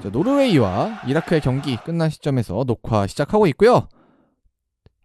자, 노르웨이와 이라크의 경기 끝난 시점에서 녹화 시작하고 있고요.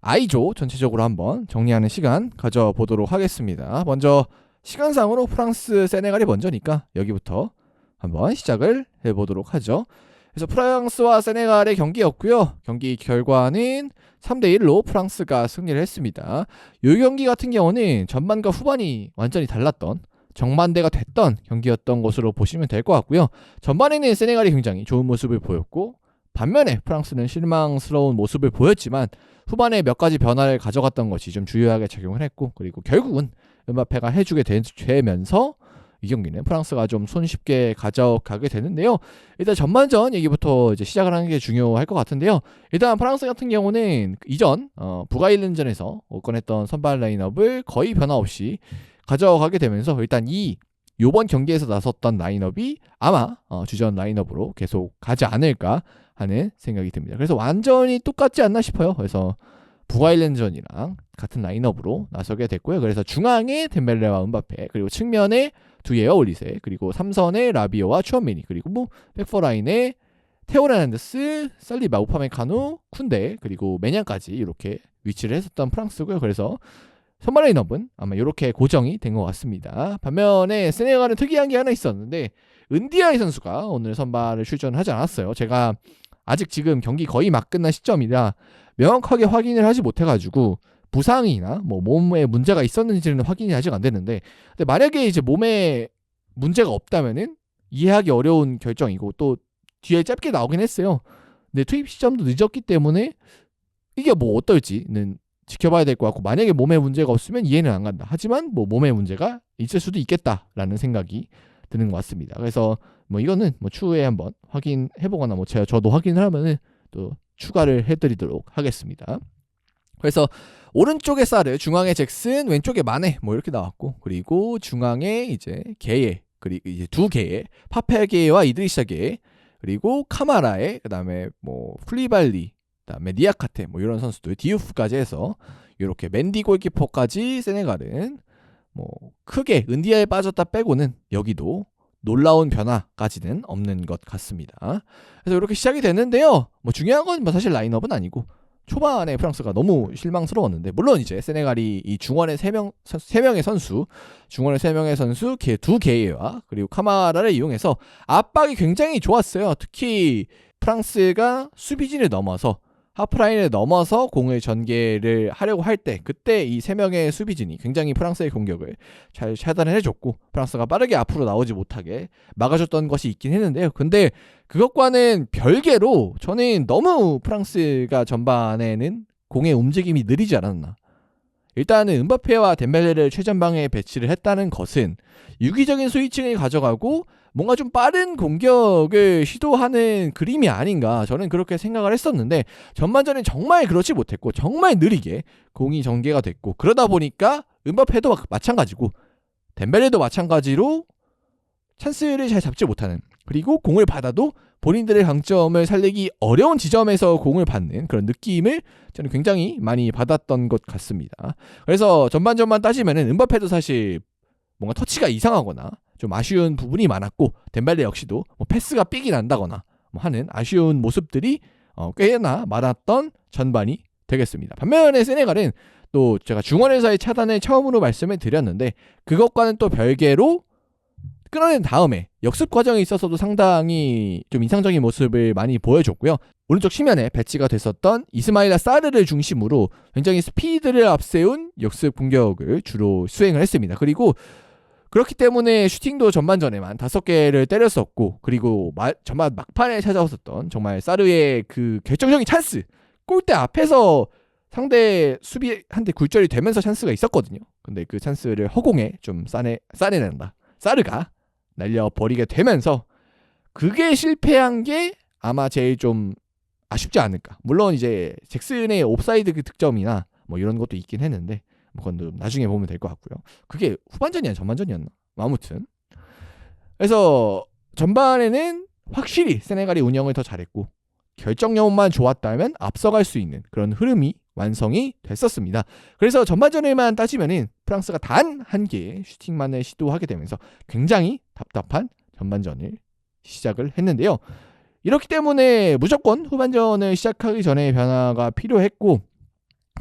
I조 전체적으로 한번 정리하는 시간 가져보도록 하겠습니다. 먼저 시간상으로 프랑스, 세네갈이 먼저니까 여기부터 한번 시작을 해보도록 하죠. 그래서 프랑스와 세네갈의 경기였고요. 경기 결과는 3대1로 프랑스가 승리를 했습니다. 이 경기 같은 경우는 전반과 후반이 완전히 달랐던 정반대가 됐던 경기였던 것으로 보시면 될 것 같고요. 전반에는 세네갈이 굉장히 좋은 모습을 보였고 반면에 프랑스는 실망스러운 모습을 보였지만 후반에 몇 가지 변화를 가져갔던 것이 좀 주요하게 작용을 했고, 그리고 결국은 음바페가 해주게 되면서 이 경기는 프랑스가 좀 손쉽게 가져가게 되는데요. 일단 전반전 얘기부터 이제 시작을 하는 게 중요할 것 같은데요. 일단 프랑스 같은 경우는 이전 북아일랜드전에서 꺼냈던 선발 라인업을 거의 변화 없이 가져가게 되면서 일단 요번 경기에서 나섰던 라인업이 아마 주전 라인업으로 계속 가지 않을까 하는 생각이 듭니다. 그래서 완전히 똑같지 않나 싶어요. 그래서 북아일랜드전이랑 같은 라인업으로 나서게 됐고요. 그래서 중앙에 덴벨레와 음바페, 그리고 측면에 두예와 올리세, 그리고 삼선에 라비오와 추엄미니, 그리고 백포라인에 테오 헤르난데스, 살리바, 우파메카노, 쿤데, 그리고 메냥까지 이렇게 위치를 했었던 프랑스고요. 그래서 선발 라인업은 아마 이렇게 고정이 된 것 같습니다. 반면에 세네갈은 특이한 게 하나 있었는데 은디아이 선수가 오늘 선발을 출전하지 않았어요. 제가 아직 지금 경기 거의 막 끝난 시점이라 명확하게 확인을 하지 못해가지고 부상이나 몸에 문제가 있었는지는 확인이 아직 안 됐는데, 근데 만약에 이제 몸에 문제가 없다면은 이해하기 어려운 결정이고 또 뒤에 짧게 나오긴 했어요. 근데 투입 시점도 늦었기 때문에 이게 어떨지는 지켜봐야 될 것 같고, 만약에 몸에 문제가 없으면 이해는 안 간다. 하지만 몸에 문제가 있을 수도 있겠다라는 생각이 드는 것 같습니다. 그래서 이거는 추후에 한번 확인해보거나 저도 확인을 하면은 또 추가를 해드리도록 하겠습니다. 그래서 오른쪽에 사르, 중앙에 잭슨, 왼쪽에 마네 이렇게 나왔고, 그리고 중앙에 이제 게예, 그리고 이제 두 게예, 파페게와 이드리샤 게예, 그리고 카마라에 그다음에 플리발리, 그다음에 니아카테 이런 선수들, 디우프까지 해서 이렇게 맨디 골키퍼까지 세네갈은 크게 은디아에 빠졌다 빼고는 여기도 놀라운 변화까지는 없는 것 같습니다. 그래서 이렇게 시작이 됐는데요. 중요한 건 사실 라인업은 아니고 초반에 프랑스가 너무 실망스러웠는데, 물론 이제 세네갈이 이 중원의 3명의 선수, 두 게이와 그리고 카마라를 이용해서 압박이 굉장히 좋았어요. 특히 프랑스가 수비진을 넘어서 하프라인을 넘어서 공을 전개를 하려고 할 때, 그때 이 3명의 수비진이 굉장히 프랑스의 공격을 잘 차단을 해줬고 프랑스가 빠르게 앞으로 나오지 못하게 막아줬던 것이 있긴 했는데요. 근데 그것과는 별개로 저는 너무 프랑스가 전반에는 공의 움직임이 느리지 않았나. 일단은 음바페와 덴벨레를 최전방에 배치를 했다는 것은 유기적인 스위칭을 가져가고 뭔가 좀 빠른 공격을 시도하는 그림이 아닌가, 저는 그렇게 생각을 했었는데 전반전에 정말 그렇지 못했고 정말 느리게 공이 전개가 됐고, 그러다 보니까 음바페도 마찬가지고 덴벨레도 마찬가지로 찬스를 잘 잡지 못하는, 그리고 공을 받아도 본인들의 강점을 살리기 어려운 지점에서 공을 받는 그런 느낌을 저는 굉장히 많이 받았던 것 같습니다. 그래서 전반전만 따지면은 음바페도 사실 뭔가 터치가 이상하거나 좀 아쉬운 부분이 많았고, 덴벨레 역시도 패스가 삑이 난다거나 하는 아쉬운 모습들이 꽤나 많았던 전반이 되겠습니다. 반면에 세네갈은 또 제가 중원에서의 차단을 처음으로 말씀을 드렸는데 그것과는 또 별개로 끊어낸 다음에 역습 과정에 있어서도 상당히 좀 인상적인 모습을 많이 보여줬고요. 오른쪽 측면에 배치가 됐었던 이스마일라 사르를 중심으로 굉장히 스피드를 앞세운 역습 공격을 주로 수행을 했습니다. 그리고 그렇기 때문에 슈팅도 전반전에만 5개를 때렸었고, 그리고 전반 막판에 찾아왔었던 정말 사르의 그 결정적인 찬스, 골대 앞에서 상대 수비한테 굴절이 되면서 찬스가 있었거든요. 근데 그 찬스를 허공에 좀 싸내낸다, 사르가 날려버리게 되면서 그게 실패한 게 아마 제일 좀 아쉽지 않을까. 물론 이제 잭슨의 옵사이드 그 득점이나 이런 것도 있긴 했는데 그건 나중에 보면 될 것 같고요. 그게 후반전이야 전반전이었나? 아무튼 그래서 전반에는 확실히 세네갈이 운영을 더 잘했고 결정력만 좋았다면 앞서갈 수 있는 그런 흐름이 완성이 됐었습니다. 그래서 전반전에만 따지면은 프랑스가 단 한 개의 슈팅만을 시도하게 되면서 굉장히 답답한 전반전을 시작을 했는데요. 이렇기 때문에 무조건 후반전을 시작하기 전에 변화가 필요했고,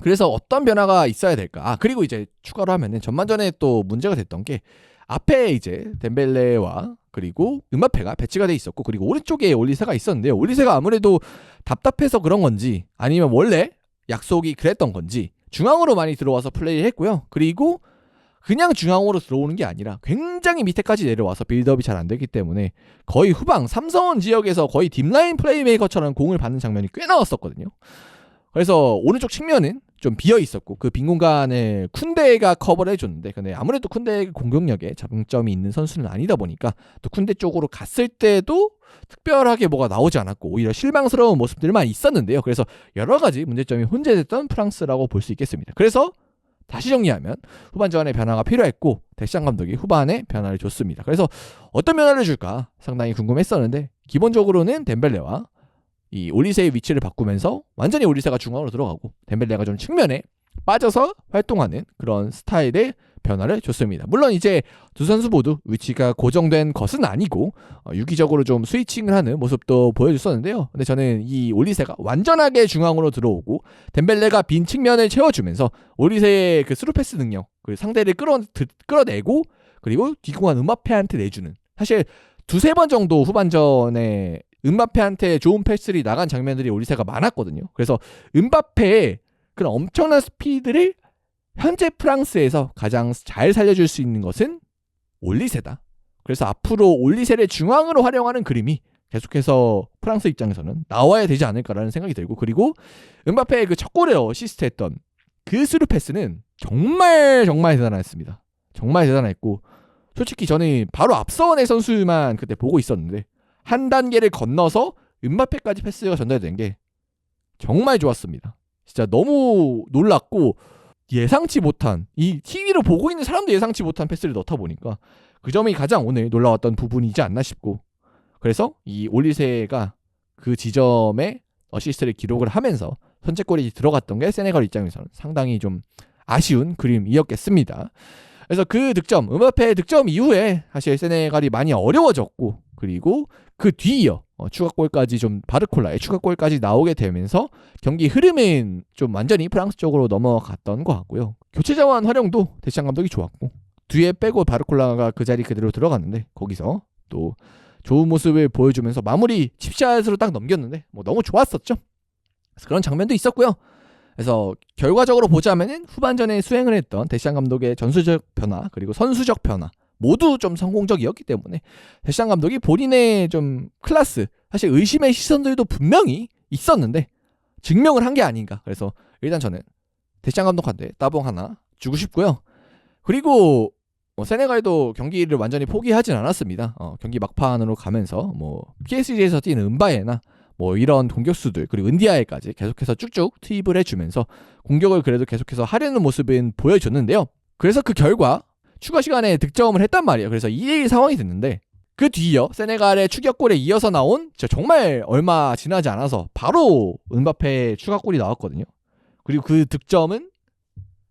그래서 어떤 변화가 있어야 될까? 그리고 이제 추가로 하면은 전반전에 또 문제가 됐던 게 앞에 이제 덴벨레와 그리고 음바페가 배치가 돼 있었고, 그리고 오른쪽에 올리세가 있었는데요. 올리세가 아무래도 답답해서 그런 건지 아니면 원래 약속이 그랬던 건지 중앙으로 많이 들어와서 플레이를 했고요. 그리고 그냥 중앙으로 들어오는 게 아니라 굉장히 밑에까지 내려와서 빌드업이 잘 안 되기 때문에 거의 후방 삼선 지역에서 거의 딥라인 플레이메이커처럼 공을 받는 장면이 꽤 나왔었거든요. 그래서 오른쪽 측면은 좀 비어 있었고 그 빈 공간을 쿤데가 커버를 해줬는데, 근데 아무래도 쿤데의 공격력에 장점이 있는 선수는 아니다 보니까 또 쿤데 쪽으로 갔을 때도 특별하게 뭐가 나오지 않았고 오히려 실망스러운 모습들만 있었는데요. 그래서 여러 가지 문제점이 혼재됐던 프랑스라고 볼 수 있겠습니다. 그래서 다시 정리하면 후반전에 변화가 필요했고 데샹 감독이 후반에 변화를 줬습니다. 그래서 어떤 변화를 줄까 상당히 궁금했었는데, 기본적으로는 덴벨레와 이 올리세의 위치를 바꾸면서 완전히 올리세가 중앙으로 들어가고 덴벨레가 좀 측면에 빠져서 활동하는 그런 스타일의 변화를 줬습니다. 물론 이제 두 선수 모두 위치가 고정된 것은 아니고 유기적으로 좀 스위칭을 하는 모습도 보여줬었는데요. 근데 저는 이 올리세가 완전하게 중앙으로 들어오고 덴벨레가 빈 측면을 채워주면서 올리세의 그 스루패스 능력, 그 상대를 끌어내고 그리고 뒷공간 음바페한테 내주는, 사실 두세 번 정도 후반전에 음바페한테 좋은 패스들이 나간 장면들이 올리세가 많았거든요. 그래서 음바페의 그런 엄청난 스피드를 현재 프랑스에서 가장 잘 살려줄 수 있는 것은 올리세다. 그래서 앞으로 올리세를 중앙으로 활용하는 그림이 계속해서 프랑스 입장에서는 나와야 되지 않을까라는 생각이 들고, 그리고 음바페의 그 첫 골에 어시스트했던 그 스루 패스는 정말 대단했습니다. 정말 대단했고, 솔직히 저는 바로 앞서는 선수만 그때 보고 있었는데 한 단계를 건너서 음바페까지 패스가 전달된 게 정말 좋았습니다. 진짜 너무 놀랐고, 예상치 못한, 이 TV로 보고 있는 사람도 예상치 못한 패스를 넣다 보니까 그 점이 가장 오늘 놀라웠던 부분이지 않나 싶고, 그래서 이 올리세가 그 지점에 어시스트를 기록을 하면서 선제골이 들어갔던 게 세네갈 입장에서는 상당히 좀 아쉬운 그림이었겠습니다. 그래서 그 득점, 음바페의 득점 이후에 사실 세네갈이 많이 어려워졌고, 그리고 그 뒤이어 추가골까지 좀 바르콜라의 추가골까지 나오게 되면서 경기 흐름은 좀 완전히 프랑스 쪽으로 넘어갔던 것 같고요. 교체 자원 활용도 데샹 감독이 좋았고, 뒤에 빼고 바르콜라가 그 자리 그대로 들어갔는데 거기서 또 좋은 모습을 보여주면서 마무리 칩샷으로 딱 넘겼는데 뭐 너무 좋았었죠. 그래서 그런 장면도 있었고요. 그래서 결과적으로 보자면은 후반전에 수행을 했던 데샹 감독의 전술적 변화 그리고 선수적 변화 모두 좀 성공적이었기 때문에 데샹 감독이 본인의 좀 클래스, 사실 의심의 시선들도 분명히 있었는데 증명을 한 게 아닌가. 그래서 일단 저는 데샹 감독한테 따봉 하나 주고 싶고요. 그리고 세네갈도 경기를 완전히 포기하진 않았습니다. 경기 막판으로 가면서 PSG에서 뛰는 은바에나 이런 공격수들 그리고 은디아에까지 계속해서 쭉쭉 투입을 해주면서 공격을 그래도 계속해서 하려는 모습은 보여줬는데요. 그래서 그 결과 추가 시간에 득점을 했단 말이에요. 그래서 2대1 상황이 됐는데 그 뒤이어 세네갈의 추격골에 이어서 나온 정말 얼마 지나지 않아서 바로 은바페의 추가골이 나왔거든요. 그리고 그 득점은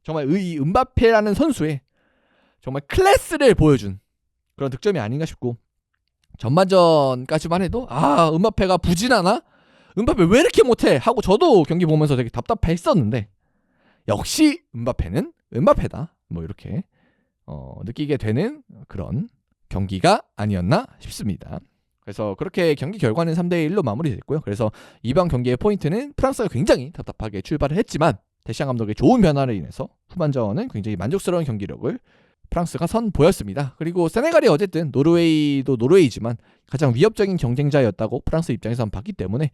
정말 이 은바페라는 선수의 정말 클래스를 보여준 그런 득점이 아닌가 싶고, 전반전까지만 해도 은바페가 부진하나? 은바페 왜 이렇게 못해? 하고 저도 경기 보면서 되게 답답했었는데 역시 은바페는 은바페다. 이렇게 느끼게 되는 그런 경기가 아니었나 싶습니다. 그래서 그렇게 경기 결과는 3대1로 마무리됐고요. 그래서 이번 경기의 포인트는 프랑스가 굉장히 답답하게 출발을 했지만 데샹 감독의 좋은 변화를 인해서 후반전은 굉장히 만족스러운 경기력을 프랑스가 선보였습니다. 그리고 세네갈이 어쨌든 노르웨이도 노르웨이지만 가장 위협적인 경쟁자였다고 프랑스 입장에서는 봤기 때문에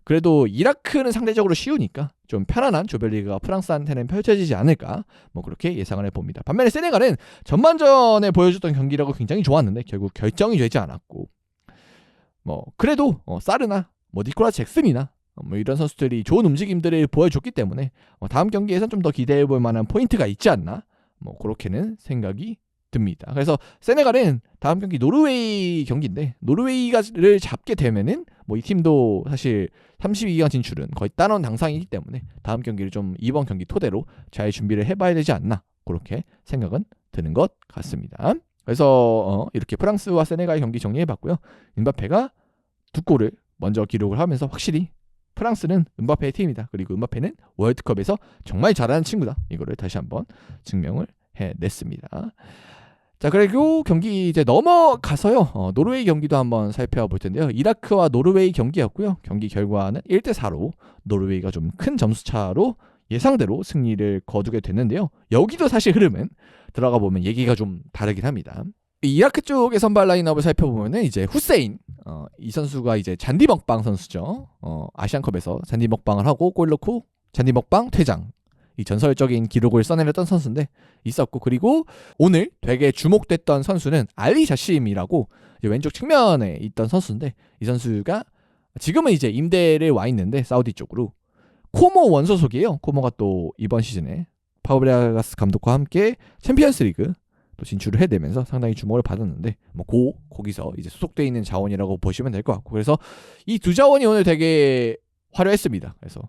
그래도 이라크는 상대적으로 쉬우니까 좀 편안한 조별리그가 프랑스한테는 펼쳐지지 않을까 그렇게 예상을 해봅니다. 반면에 세네갈은 전반전에 보여줬던 경기력은 굉장히 좋았는데 결국 결정이 되지 않았고, 그래도 사르나 니콜라 잭슨이나 이런 선수들이 좋은 움직임들을 보여줬기 때문에 다음 경기에선 좀 더 기대해볼 만한 포인트가 있지 않나 그렇게는 생각이 듭니다. 그래서 세네갈은 다음 경기 노르웨이 경기인데 노르웨이를 잡게 되면은 이 팀도 사실 32강 진출은 거의 따놓은 당상이기 때문에 다음 경기를 좀 이번 경기 토대로 잘 준비를 해봐야 되지 않나 그렇게 생각은 드는 것 같습니다. 그래서 이렇게 프랑스와 세네갈 경기 정리해봤고요. 은바페가 2골을 먼저 기록을 하면서 확실히 프랑스는 음바페의 팀이다. 그리고 음바페는 월드컵에서 정말 잘하는 친구다. 이거를 다시 한번 증명을 해냈습니다. 자, 그리고 경기 이제 넘어가서요. 노르웨이 경기도 한번 살펴볼 텐데요. 이라크와 노르웨이 경기였고요. 경기 결과는 1대4로 노르웨이가 좀 큰 점수 차로 예상대로 승리를 거두게 됐는데요. 여기도 사실 흐름은 들어가 보면 얘기가 좀 다르긴 합니다. 이라크 쪽의 선발 라인업을 살펴보면은 이제 후세인 이 선수가 이제 잔디 먹방 선수죠. 아시안컵에서 잔디 먹방을 하고 골 넣고 잔디 먹방 퇴장. 이 전설적인 기록을 써내렸던 선수인데 있었고, 그리고 오늘 되게 주목됐던 선수는 알리 자심이라고 왼쪽 측면에 있던 선수인데, 이 선수가 지금은 이제 임대를 와 있는데 사우디 쪽으로 코모 원소속이에요. 코모가 또 이번 시즌에 파브레가스 감독과 함께 챔피언스리그 또 진출을 해내면서 상당히 주목을 받았는데, 뭐 거기서 이제 소속돼 있는 자원이라고 보시면 될 것 같고, 그래서 이 두 자원이 오늘 되게 화려했습니다. 그래서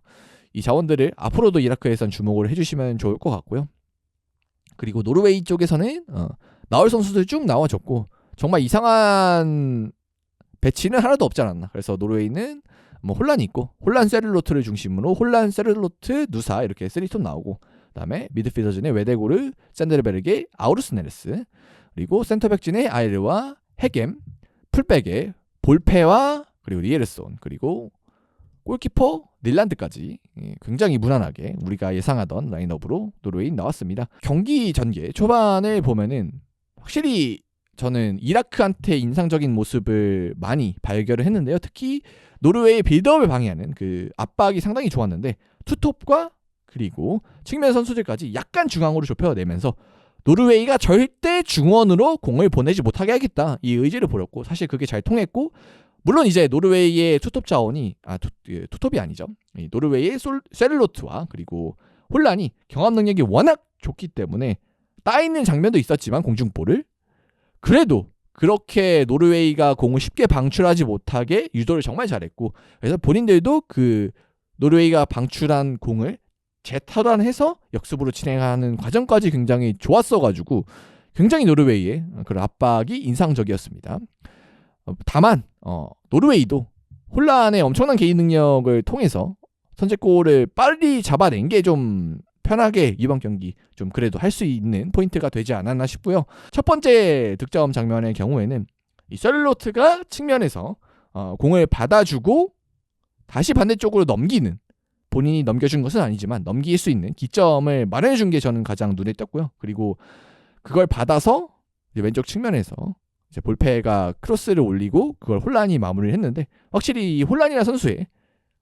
이 자원들을 앞으로도 이라크에선 주목을 해주시면 좋을 것 같고요. 그리고 노르웨이 쪽에서는 나올 선수들 쭉 나와줬고 정말 이상한 배치는 하나도 없지 않았나. 그래서 노르웨이는 뭐 혼란이 있고 혼란 세를로트를 중심으로 혼란 세를로트 누사 이렇게 3톱 나오고, 그다음에 미드필더진의 웨데고르, 샌데르베르게, 아우르스네레스, 그리고 센터백진의 아이르와 헤겜, 풀백의 볼페와 그리고 리에르손, 그리고 골키퍼 닐란드까지 굉장히 무난하게 우리가 예상하던 라인업으로 노르웨이 나왔습니다. 경기 전개 초반을 보면은 확실히 저는 이라크한테 인상적인 모습을 많이 발견을 했는데요. 특히 노르웨이의 빌드업을 방해하는 그 압박이 상당히 좋았는데, 투톱과 그리고 측면 선수들까지 약간 중앙으로 좁혀내면서 노르웨이가 절대 중원으로 공을 보내지 못하게 하겠다, 이 의지를 보였고, 사실 그게 잘 통했고, 물론 이제 노르웨이의 투톱 자원이 투톱이 아니죠. 노르웨이의 세를로트와 그리고 혼란이 경합 능력이 워낙 좋기 때문에 따이는 장면도 있었지만 공중볼을 그래도 그렇게 노르웨이가 공을 쉽게 방출하지 못하게 유도를 정말 잘했고, 그래서 본인들도 그 노르웨이가 방출한 공을 재타단해서 역습으로 진행하는 과정까지 굉장히 좋았어가지고 굉장히 노르웨이의 그런 압박이 인상적이었습니다. 다만 노르웨이도 혼란의 엄청난 개인 능력을 통해서 선제골을 빨리 잡아낸 게 좀 편하게 이번 경기 좀 그래도 할 수 있는 포인트가 되지 않았나 싶고요. 첫 번째 득점 장면의 경우에는 이 셀로트가 측면에서 공을 받아주고 다시 반대쪽으로 넘기는, 본인이 넘겨준 것은 아니지만 넘길 수 있는 기점을 마련해준 게 저는 가장 눈에 띄었고요. 그리고 그걸 받아서 이제 왼쪽 측면에서 이제 볼페가 크로스를 올리고 그걸 혼란이 마무리를 했는데, 확실히 이 혼란이라는 선수의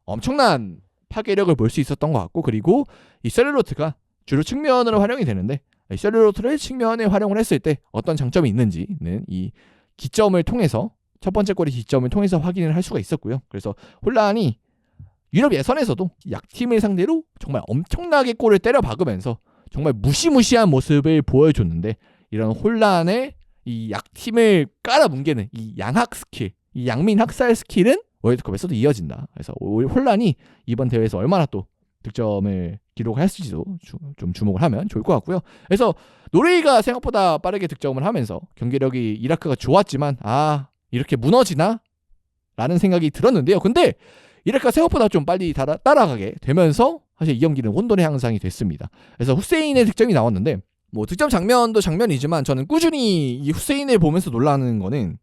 엄청난 파괴력을 볼 수 있었던 것 같고, 그리고 이 셀룰로트가 주로 측면으로 활용이 되는데 이 셀룰로트를 측면에 활용을 했을 때 어떤 장점이 있는지는 이 기점을 통해서, 첫 번째 골의 기점을 통해서 확인을 할 수가 있었고요. 그래서 혼란이 유럽 예선에서도 약팀을 상대로 정말 엄청나게 골을 때려 박으면서 정말 무시무시한 모습을 보여줬는데, 이런 혼란의 이 약팀을 깔아뭉개는 이 양학 스킬, 이 양민 학살 스킬은 월드컵에서도 이어진다. 그래서 혼란이 이번 대회에서 얼마나 또 득점을 기록할지도 좀 주목을 하면 좋을 것 같고요. 그래서 노르웨이가 생각보다 빠르게 득점을 하면서 경기력이 이라크가 좋았지만 이렇게 무너지나? 라는 생각이 들었는데요. 근데 이라크가 생각보다 좀 빨리 따라가게 되면서 사실 이 경기는 혼돈의 향상이 됐습니다. 그래서 후세인의 득점이 나왔는데, 뭐 득점 장면도 장면이지만 저는 꾸준히 이 후세인을 보면서 놀라는 거는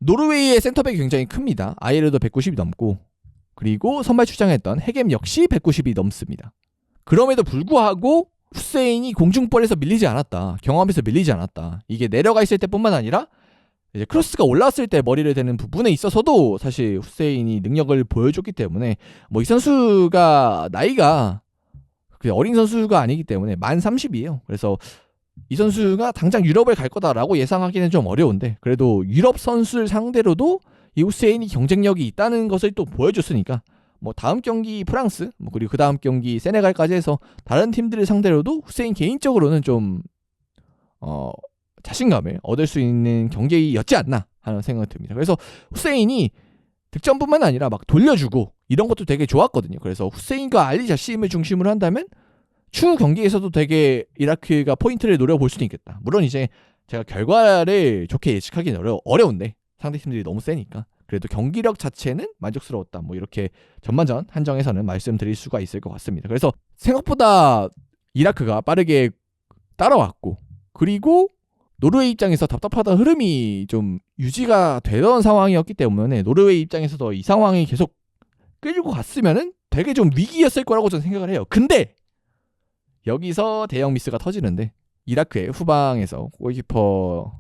노르웨이의 센터백이 굉장히 큽니다. 아이르도 190이 넘고, 그리고 선발 출장했던 헤겜 역시 190이 넘습니다. 그럼에도 불구하고 후세인이 공중볼에서 밀리지 않았다, 경험에서 밀리지 않았다. 이게 내려가 있을 때뿐만 아니라 이제 크로스가 올라왔을 때 머리를 대는 부분에 있어서도 사실 후세인이 능력을 보여줬기 때문에, 뭐 이 선수가 나이가 어린 선수가 아니기 때문에 만 30이에요. 그래서 이 선수가 당장 유럽을 갈 거다라고 예상하기는 좀 어려운데, 그래도 유럽 선수를 상대로도 이 후세인이 경쟁력이 있다는 것을 또 보여줬으니까, 뭐 다음 경기 프랑스, 뭐 그리고 그 다음 경기 세네갈까지 해서 다른 팀들을 상대로도 후세인 개인적으로는 좀 자신감을 얻을 수 있는 경기였지 않나 하는 생각이 듭니다. 그래서 후세인이 득점뿐만 아니라 막 돌려주고 이런 것도 되게 좋았거든요. 그래서 후세인과 알리 자심을 중심으로 한다면 추후 경기에서도 되게 이라크가 포인트를 노려볼 수도 있겠다. 물론 이제 제가 결과를 좋게 예측하기는 어려운데 상대팀들이 너무 세니까. 그래도 경기력 자체는 만족스러웠다. 뭐 이렇게 전반전 한정에서는 말씀드릴 수가 있을 것 같습니다. 그래서 생각보다 이라크가 빠르게 따라왔고, 그리고 노르웨이 입장에서 답답하다 흐름이 좀 유지가 되던 상황이었기 때문에 노르웨이 입장에서도 이 상황이 계속 끌고 갔으면은 되게 좀 위기였을 거라고 저는 생각을 해요. 근데 여기서 대형 미스가 터지는데, 이라크의 후방에서 골키퍼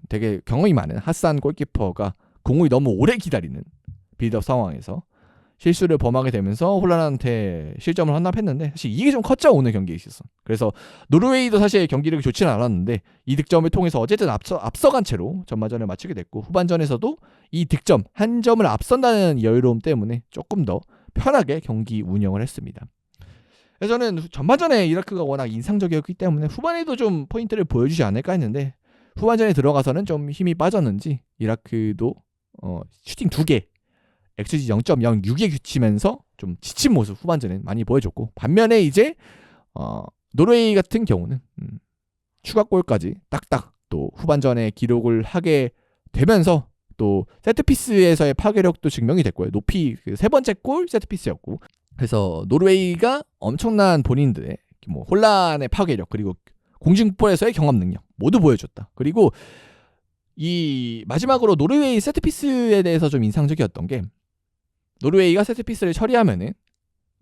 되게 경험이 많은 하산 골키퍼가 공을 너무 오래 기다리는 빌드업 상황에서 실수를 범하게 되면서 홀란한테 실점을 헌납했는데, 사실 이게 좀 컸죠, 오늘 경기에 있어서. 그래서 노르웨이도 사실 경기력이 좋지는 않았는데 이 득점을 통해서 어쨌든 앞서간 채로 전반전을 마치게 됐고, 후반전에서도 이 득점 한 점을 앞선다는 여유로움 때문에 조금 더 편하게 경기 운영을 했습니다. 그래서 저는 전반전에 이라크가 워낙 인상적이었기 때문에 후반에도 좀 포인트를 보여주지 않을까 했는데, 후반전에 들어가서는 좀 힘이 빠졌는지 이라크도 슈팅 2개 XG 0.06에 그치면서 좀 지친 모습 후반전에 많이 보여줬고, 반면에 이제 노르웨이 같은 경우는 추가골까지 딱딱 또 후반전에 기록을 하게 되면서 또 세트피스에서의 파괴력도 증명이 됐고요. 높이 세 번째 골 세트피스였고, 그래서 노르웨이가 엄청난 본인들의 뭐 혼란의 파괴력 그리고 공중볼에서의 경험 능력 모두 보여줬다. 그리고 이 마지막으로 노르웨이 세트피스에 대해서 좀 인상적이었던 게, 노르웨이가 세트피스를 처리하면은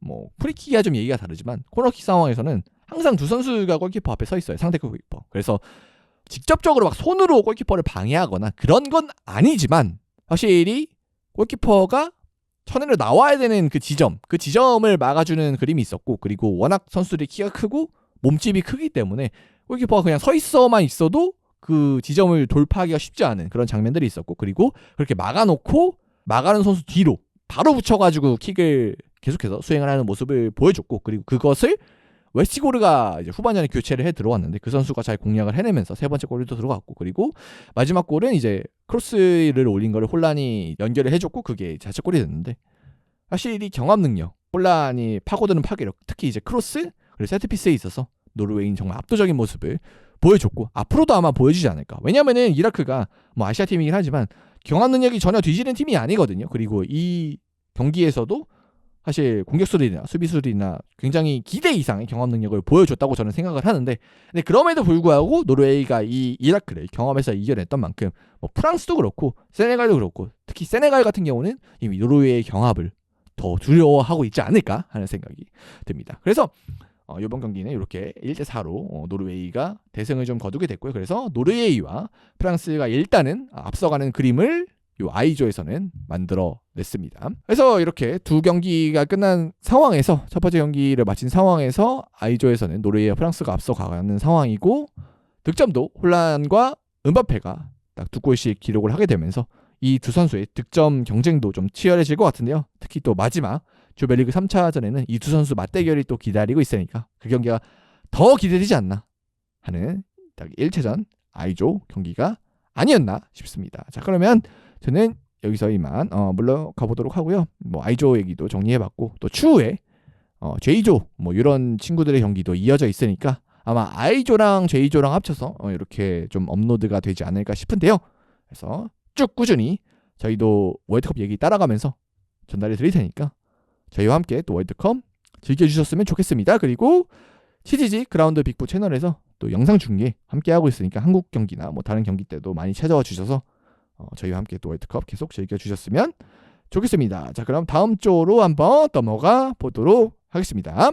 뭐 프리킥이야 좀 얘기가 다르지만 코너킥 상황에서는 항상 두 선수가 골키퍼 앞에 서 있어요. 상대 골키퍼. 그래서 직접적으로 막 손으로 골키퍼를 방해하거나 그런 건 아니지만, 확실히 골키퍼가 천으로 나와야 되는 그 지점을 막아주는 그림이 있었고, 그리고 워낙 선수들이 키가 크고 몸집이 크기 때문에 골키퍼가 그냥 서 있어만 있어도 그 지점을 돌파하기가 쉽지 않은 그런 장면들이 있었고, 그리고 그렇게 막아놓고 막아는 선수 뒤로 바로 붙여가지고 킥을 계속해서 수행을 하는 모습을 보여줬고, 그리고 그것을 웨스티고르가 이제 후반전에 교체를 해 들어왔는데 그 선수가 잘 공략을 해내면서 세 번째 골도 들어갔고, 그리고 마지막 골은 이제 크로스를 올린 거를 혼란이 연결을 해줬고 그게 자책골이 됐는데, 확실히 경험 능력, 혼란이 파고드는 파괴력, 특히 이제 크로스 그리고 세트피스에 있어서 노르웨이는 정말 압도적인 모습을 보여줬고 앞으로도 아마 보여주지 않을까. 왜냐면은 이라크가 뭐 아시아 팀이긴 하지만 경험 능력이 전혀 뒤지는 팀이 아니거든요. 그리고 이 경기에서도 사실 공격수들이나 수비수들이나 굉장히 기대 이상의 경험 능력을 보여줬다고 저는 생각을 하는데, 근데 그럼에도 불구하고 노르웨이가 이 이라크를 경험에서 이겨냈던 만큼 뭐 프랑스도 그렇고 세네갈도 그렇고, 특히 세네갈 같은 경우는 이미 노르웨이의 경합을 더 두려워하고 있지 않을까 하는 생각이 듭니다. 그래서 이번 경기는 이렇게 1대4로 노르웨이가 대승을 좀 거두게 됐고요. 그래서 노르웨이와 프랑스가 일단은 앞서가는 그림을 이 I조에서는 만들어냈습니다. 그래서 이렇게 두 경기가 끝난 상황에서, 첫 번째 경기를 마친 상황에서 I조에서는 노르웨이와 프랑스가 앞서가는 상황이고, 득점도 혼란과 은바페가 딱 두 골씩 기록을 하게 되면서 이 두 선수의 득점 경쟁도 좀 치열해질 것 같은데요. 특히 또 마지막 조별리그 3차전에는 이 두 선수 맞대결이 또 기다리고 있으니까 그 경기가 더 기대되지 않나 하는 딱 1차전 I조 경기가 아니었나 싶습니다. 자, 그러면 저는 여기서 이만 물러가 보도록 하고요. 뭐 I조 얘기도 정리해봤고, 또 추후에 J조 뭐 이런 친구들의 경기도 이어져 있으니까 아마 I조랑 J조랑 합쳐서 이렇게 좀 업로드가 되지 않을까 싶은데요. 그래서 쭉 꾸준히 저희도 월드컵 얘기 따라가면서 전달해 드릴 테니까 저희와 함께 또 월드컵 즐겨주셨으면 좋겠습니다. 그리고 CGG 그라운드 빅부 채널에서 또 영상 중계 함께 하고 있으니까 한국 경기나 뭐 다른 경기 때도 많이 찾아와 주셔서 저희와 함께 또 월드컵 계속 즐겨주셨으면 좋겠습니다. 자, 그럼 다음 조로 한번 넘어가 보도록 하겠습니다.